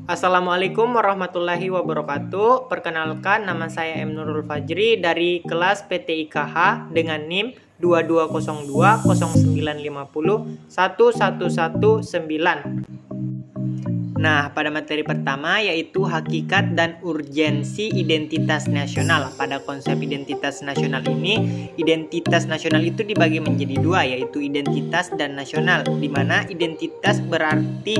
Assalamualaikum warahmatullahi wabarakatuh. Perkenalkan, nama saya M. Nurul Fajri dari kelas PTIKH dengan NIM 220209501119. Nah, pada materi pertama yaitu hakikat dan urgensi identitas nasional. Pada konsep identitas nasional ini, identitas nasional itu dibagi menjadi dua, yaitu identitas dan nasional, di mana identitas berarti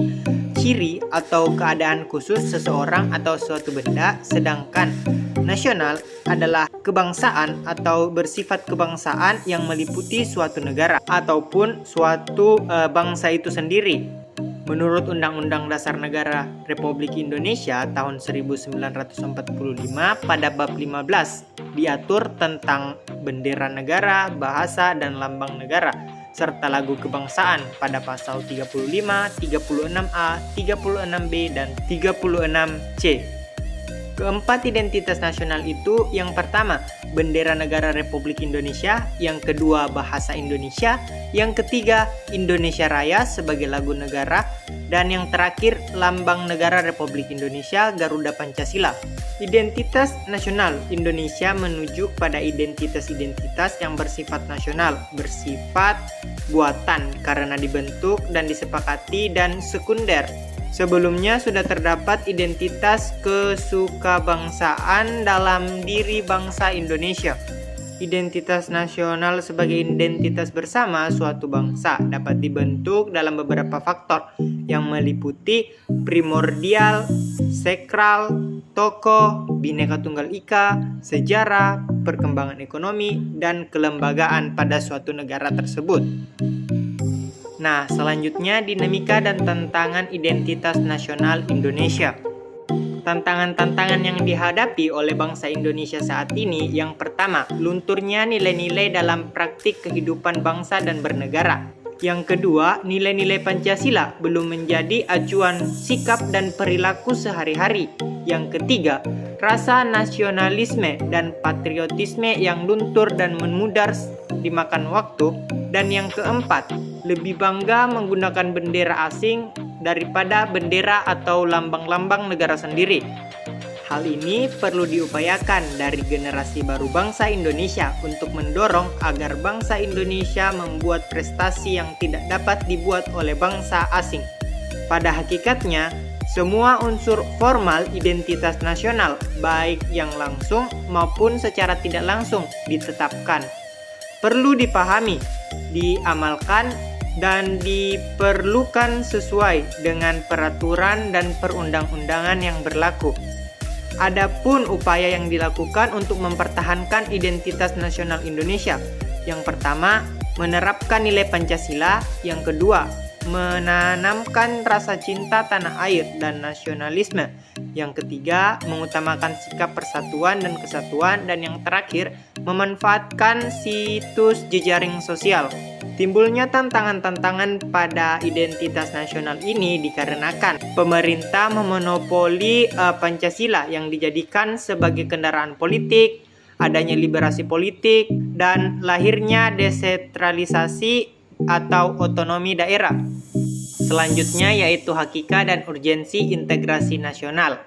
ciri atau keadaan khusus seseorang atau suatu benda, sedangkan nasional adalah kebangsaan atau bersifat kebangsaan yang meliputi suatu negara ataupun suatu bangsa itu sendiri. Menurut Undang-Undang Dasar Negara Republik Indonesia tahun 1945 pada bab 15 diatur tentang bendera negara, bahasa, dan lambang negara, serta lagu kebangsaan pada pasal 35, 36A, 36B, dan 36C. Keempat identitas nasional itu, yang pertama, bendera negara Republik Indonesia, yang kedua, bahasa Indonesia, yang ketiga, Indonesia Raya sebagai lagu negara, dan yang terakhir, lambang negara Republik Indonesia, Garuda Pancasila. Identitas nasional Indonesia menuju pada identitas-identitas yang bersifat nasional, bersifat buatan karena dibentuk dan disepakati, dan sekunder. Sebelumnya sudah terdapat identitas kesukabangsaan dalam diri bangsa Indonesia. Identitas nasional sebagai identitas bersama suatu bangsa dapat dibentuk dalam beberapa faktor yang meliputi primordial, sakral, tokoh, Bhinneka Tunggal Ika, sejarah, perkembangan ekonomi, dan kelembagaan pada suatu negara tersebut. Nah, selanjutnya dinamika dan tantangan identitas nasional Indonesia. Tantangan-tantangan yang dihadapi oleh bangsa Indonesia saat ini, yang pertama, lunturnya nilai-nilai dalam praktik kehidupan bangsa dan bernegara. Yang kedua, nilai-nilai Pancasila belum menjadi acuan sikap dan perilaku sehari-hari. Yang ketiga, rasa nasionalisme dan patriotisme yang luntur dan memudar dimakan waktu. Dan yang keempat, lebih bangga menggunakan bendera asing daripada bendera atau lambang-lambang negara sendiri. Hal ini perlu diupayakan dari generasi baru bangsa Indonesia untuk mendorong agar bangsa Indonesia membuat prestasi yang tidak dapat dibuat oleh bangsa asing. Pada hakikatnya, semua unsur formal identitas nasional, baik yang langsung maupun secara tidak langsung, ditetapkan, perlu dipahami, diamalkan, dan diperlukan sesuai dengan peraturan dan perundang-undangan yang berlaku. Adapun upaya yang dilakukan untuk mempertahankan identitas nasional Indonesia, yang pertama, menerapkan nilai Pancasila, yang kedua, menanamkan rasa cinta tanah air dan nasionalisme, yang ketiga, mengutamakan sikap persatuan dan kesatuan, dan yang terakhir, memanfaatkan situs jejaring sosial. Timbulnya tantangan-tantangan pada identitas nasional ini dikarenakan pemerintah memonopoli Pancasila yang dijadikan sebagai kendaraan politik, adanya liberasi politik, dan lahirnya desentralisasi atau otonomi daerah. Selanjutnya yaitu hakikat dan urgensi integrasi nasional.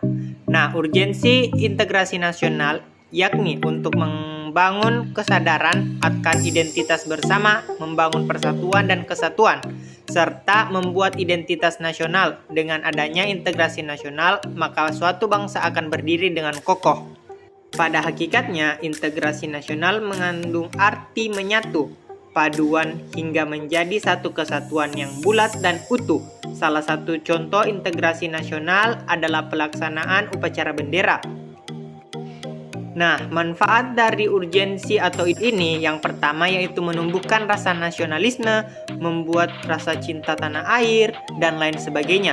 Nah, urgensi integrasi nasional yakni untuk membangun kesadaran akan identitas bersama, membangun persatuan dan kesatuan, serta membuat identitas nasional. Dengan adanya integrasi nasional, maka suatu bangsa akan berdiri dengan kokoh. Pada hakikatnya, integrasi nasional mengandung arti menyatu, paduan hingga menjadi satu kesatuan yang bulat dan utuh. Salah satu contoh integrasi nasional adalah pelaksanaan upacara bendera. Nah, manfaat dari urgensi atau ini yang pertama yaitu menumbuhkan rasa nasionalisme, membuat rasa cinta tanah air, dan lain sebagainya.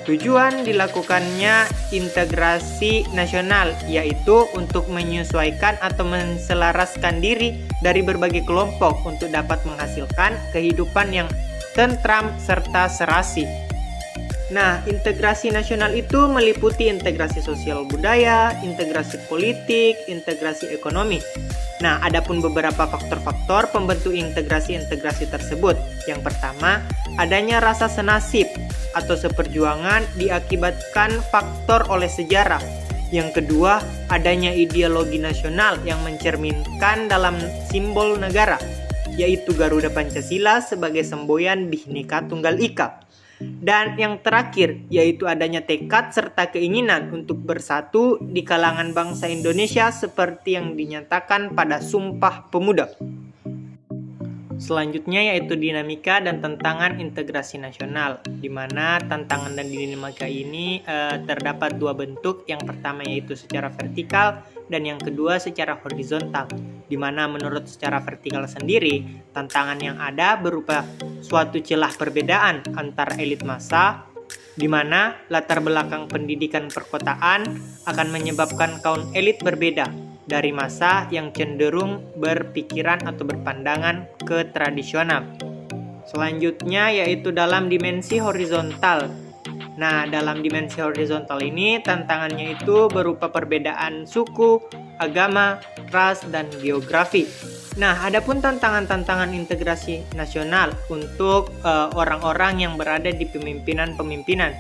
Tujuan dilakukannya integrasi nasional yaitu untuk menyesuaikan atau menselaraskan diri dari berbagai kelompok untuk dapat menghasilkan kehidupan yang tentram serta serasi. Nah, integrasi nasional itu meliputi integrasi sosial budaya, integrasi politik, integrasi ekonomi. Nah, adapun beberapa faktor-faktor pembentuk integrasi-integrasi tersebut. Yang pertama, adanya rasa senasib atau seperjuangan diakibatkan faktor oleh sejarah. Yang kedua, adanya ideologi nasional yang mencerminkan dalam simbol negara, yaitu Garuda Pancasila sebagai semboyan Bhinneka Tunggal Ika. Dan yang terakhir, yaitu adanya tekad serta keinginan untuk bersatu di kalangan bangsa Indonesia seperti yang dinyatakan pada Sumpah Pemuda. Selanjutnya yaitu dinamika dan tantangan integrasi nasional, di mana tantangan dan dinamika ini terdapat dua bentuk. Yang pertama yaitu secara vertikal dan yang kedua secara horizontal, di mana menurut secara vertikal sendiri, tantangan yang ada berupa suatu celah perbedaan antara elit massa, di mana latar belakang pendidikan perkotaan akan menyebabkan kaum elit berbeda dari massa yang cenderung berpikiran atau berpandangan ke tradisional. Selanjutnya yaitu dalam dimensi horizontal. Nah, dalam dimensi horizontal ini tantangannya itu berupa perbedaan suku, agama, ras, dan geografi. Nah, adapun tantangan-tantangan integrasi nasional untuk orang-orang yang berada di pemimpinan-pemimpinan.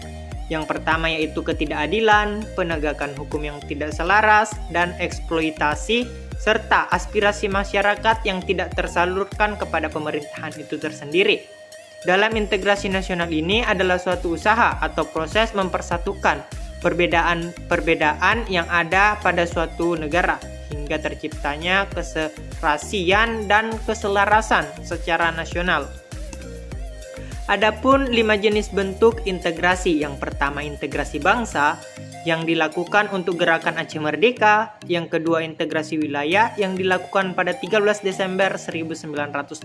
Yang pertama yaitu ketidakadilan, penegakan hukum yang tidak selaras, dan eksploitasi, serta aspirasi masyarakat yang tidak tersalurkan kepada pemerintahan itu tersendiri. Dalam integrasi nasional ini adalah suatu usaha atau proses mempersatukan perbedaan-perbedaan yang ada pada suatu negara hingga terciptanya keserasian dan keselarasan secara nasional. Adapun 5 jenis bentuk integrasi. Yang pertama integrasi bangsa yang dilakukan untuk gerakan Aceh Merdeka. Yang kedua integrasi wilayah yang dilakukan pada 13 Desember 1957.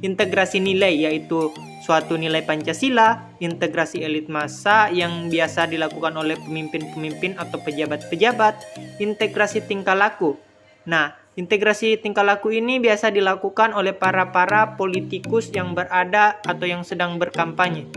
Integrasi nilai yaitu suatu nilai Pancasila. Integrasi elit massa yang biasa dilakukan oleh pemimpin-pemimpin atau pejabat-pejabat. Integrasi tingkah laku. Nah, integrasi tingkah laku ini biasa dilakukan oleh para politikus yang berada atau yang sedang berkampanye.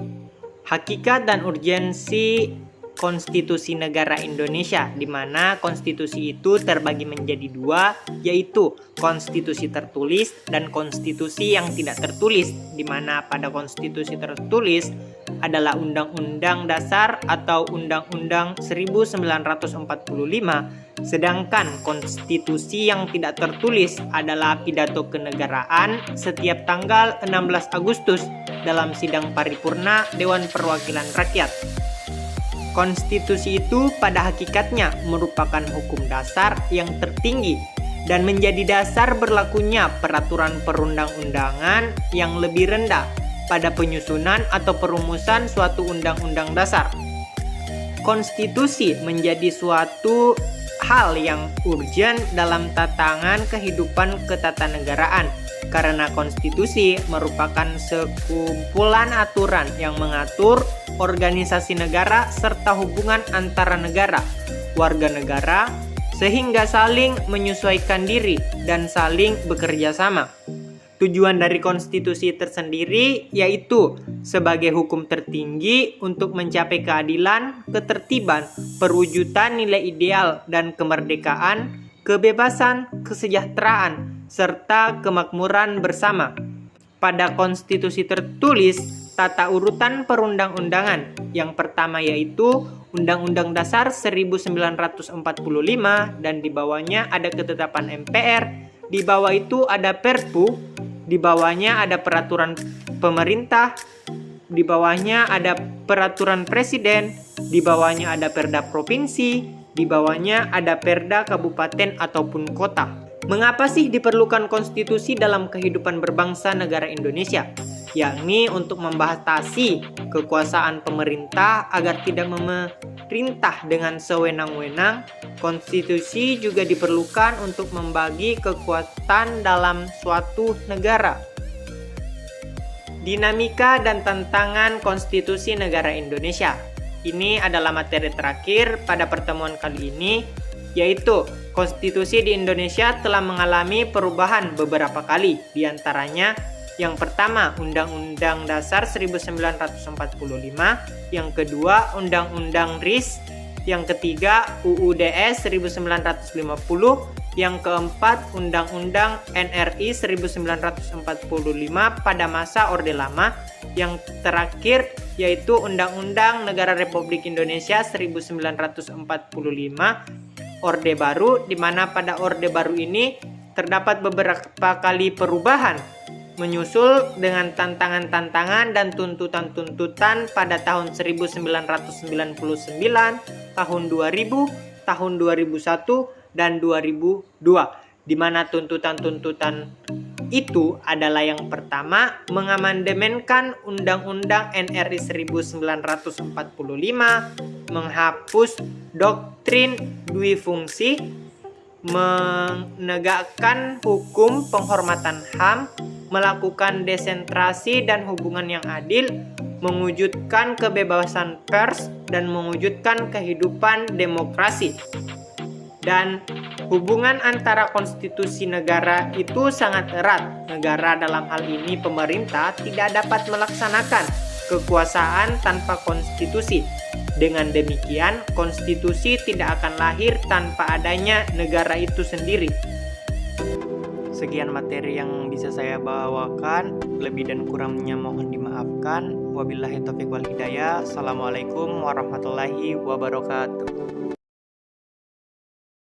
Hakikat dan urgensi konstitusi negara Indonesia, di mana konstitusi itu terbagi menjadi dua, yaitu konstitusi tertulis dan konstitusi yang tidak tertulis, di mana pada konstitusi tertulis adalah Undang-Undang Dasar atau Undang-Undang 1945, sedangkan konstitusi yang tidak tertulis adalah pidato kenegaraan setiap tanggal 16 Agustus dalam sidang paripurna Dewan Perwakilan Rakyat. Konstitusi itu pada hakikatnya merupakan hukum dasar yang tertinggi dan menjadi dasar berlakunya peraturan perundang-undangan yang lebih rendah pada penyusunan atau perumusan suatu undang-undang dasar. Konstitusi menjadi suatu hal yang urgen dalam tatanan kehidupan ketatanegaraan, karena konstitusi merupakan sekumpulan aturan yang mengatur organisasi negara serta hubungan antara negara, warga negara, sehingga saling menyesuaikan diri dan saling bekerja sama. Tujuan dari konstitusi tersendiri yaitu sebagai hukum tertinggi untuk mencapai keadilan, ketertiban, perwujudan nilai ideal dan kemerdekaan, kebebasan, kesejahteraan, serta kemakmuran bersama. Pada konstitusi tertulis, tata urutan perundang-undangan. Yang pertama yaitu Undang-Undang Dasar 1945 dan di bawahnya ada ketetapan MPR, di bawah itu ada Perpu, di bawahnya ada peraturan pemerintah, di bawahnya ada peraturan presiden, di bawahnya ada perda provinsi, di bawahnya ada perda kabupaten ataupun kota. Mengapa sih diperlukan konstitusi dalam kehidupan berbangsa negara Indonesia? Yakni untuk membatasi kekuasaan pemerintah agar tidak memerintah dengan sewenang-wenang. Konstitusi juga diperlukan untuk membagi kekuatan dalam suatu negara. Dinamika dan tantangan konstitusi negara Indonesia. Ini adalah materi terakhir pada pertemuan kali ini, yaitu konstitusi di Indonesia telah mengalami perubahan beberapa kali. Di antaranya yang pertama Undang-Undang Dasar 1945, yang kedua Undang-Undang RIS, yang ketiga UUDS 1950, Yang keempat, Undang-Undang NRI 1945 pada masa Orde Lama. Yang terakhir yaitu Undang-Undang Negara Republik Indonesia 1945 Orde Baru, di mana pada Orde Baru ini terdapat beberapa kali perubahan menyusul dengan tantangan-tantangan dan tuntutan-tuntutan pada tahun 1999, tahun 2000, tahun 2001, dan 2002, di mana tuntutan-tuntutan itu adalah yang pertama, mengamandemenkan Undang-Undang NRI 1945, menghapus doktrin dui fungsi, menegakkan hukum penghormatan HAM, melakukan desentrasi dan hubungan yang adil, mewujudkan kebebasan pers, dan mewujudkan kehidupan demokrasi. Dan hubungan antara konstitusi negara itu sangat erat. Negara dalam hal ini pemerintah tidak dapat melaksanakan kekuasaan tanpa konstitusi. Dengan demikian, konstitusi tidak akan lahir tanpa adanya negara itu sendiri. Sekian materi yang bisa saya bawakan. Lebih dan kurangnya mohon dimaafkan. Wabillahi taufiq wal hidayah. Assalamualaikum warahmatullahi wabarakatuh.